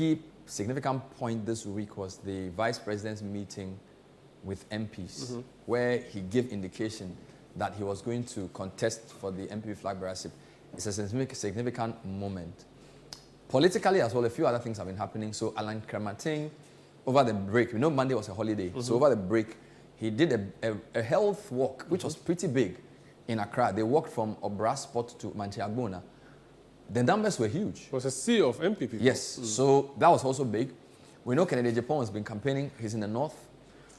key significant point this week was the vice president's meeting with MPs, where he gave indication that he was going to contest for the MPP flag bearership. It's a significant moment. Politically as well, a few other things have been happening. So Alan Krematin, over the break, Monday was a holiday, so over the break, he did a health walk, which was pretty big in Accra. They walked from Obra Spot to Manchiagbona. The numbers were huge. It was a sea of MPP. Yes, so that was also big. We know Kennedy Japan has been campaigning. He's in the north.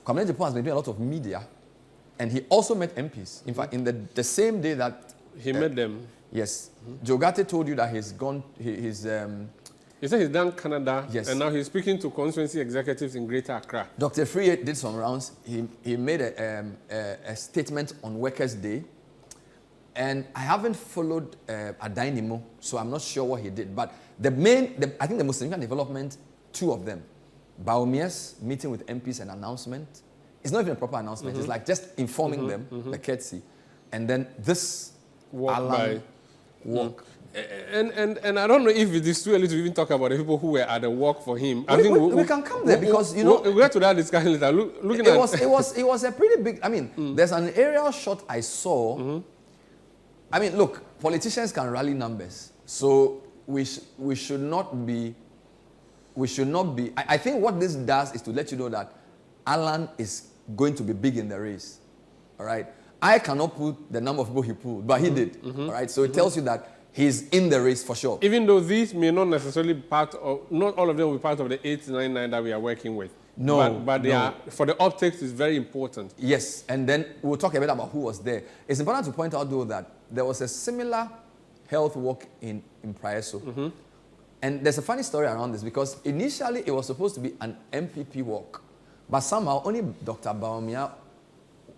Kennedy Japan has been doing a lot of media, and he also met MPs. In fact, in the same day that he met them. Yes, Jogate told you that he's gone. He said he's done Canada, yes, and now he's speaking to constituency executives in Greater Accra. Dr. Free did some rounds. He made a statement on Workers' Day, and I haven't followed Adainimo, so I'm not sure what he did. But I think the most significant development, two of them, Baumia's meeting with MPs and announcement. It's not even a proper announcement. It's like just informing them, the courtesy, and then this walk. And I don't know if it is too early to even talk about the people who were at the walk for him. I think we can come there because we'll get to that discussion later. It was a pretty big. I mean, there's an aerial shot I saw. I mean, look, politicians can rally numbers, so we should not be. I think what this does is to let you know that Alan is going to be big in the race. All right, I cannot put the number of people he pulled, but he did. All right, so it tells you that he's in the race for sure. Even though these may not necessarily not all of them will be part of the 899 that we are working with. No, but they are, for the optics, is very important. Yes, and then we'll talk a bit about who was there. It's important to point out though that there was a similar health walk in Praeso. And there's a funny story around this because initially it was supposed to be an MPP walk, but somehow only Dr. Baumia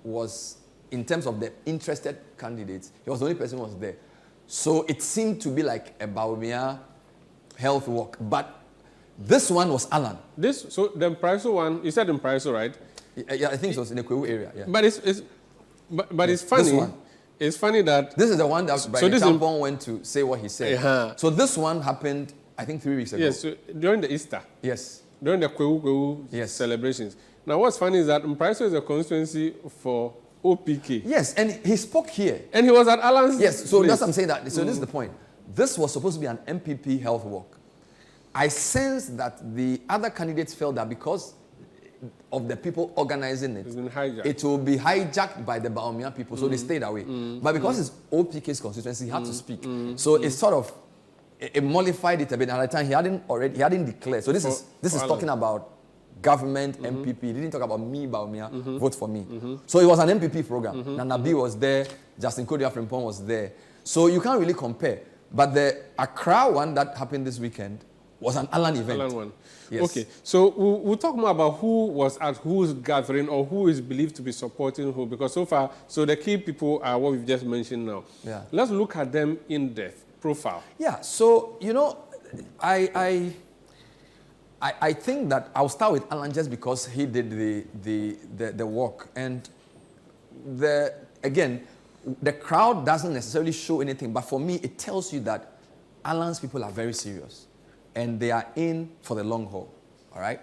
was, in terms of the interested candidates, he was the only person who was there. So it seemed to be like a Baumia health walk, but this one was Alan. So the Praeso one, you said in Praeso, right? Yeah, I think it was in the Kwewu area. Yeah. But it's funny. This one. It's funny that this is the one that Tampon went to say what he said. So this one happened, I think, 3 weeks ago. Yes, so during the Easter. Yes. During the Kwewu celebrations. Now, what's funny is that Praeso is a constituency for OPK. Yes, and he spoke here. And he was at Alan's Yes, so place. that's what I'm saying. So this is the point. This was supposed to be an MPP health walk. I sense that the other candidates felt that because of the people organizing it, it will be hijacked by the Baumia people, so they stayed away. But because it's OPK's constituency, he had to speak. So it sort of it mollified it a bit. At the time, he hadn't declared. So this is talking about government, MPP. He didn't talk about me, Baumia, vote for me. So it was an MPP program. Nana B was there, Justin Kodia Frimpong was there. So you can't really compare. But the Accra one that happened this weekend was an Alan event. Alan one. Yes. Okay, so we'll talk more about who was at whose gathering or who is believed to be supporting who, because so far, the key people are what we've just mentioned now. Yeah. Let's look at them in depth, profile. Yeah, so, I think that I'll start with Alan just because he did the work. And again, the crowd doesn't necessarily show anything, but for me, it tells you that Alan's people are very serious. And they are in for the long haul, all right?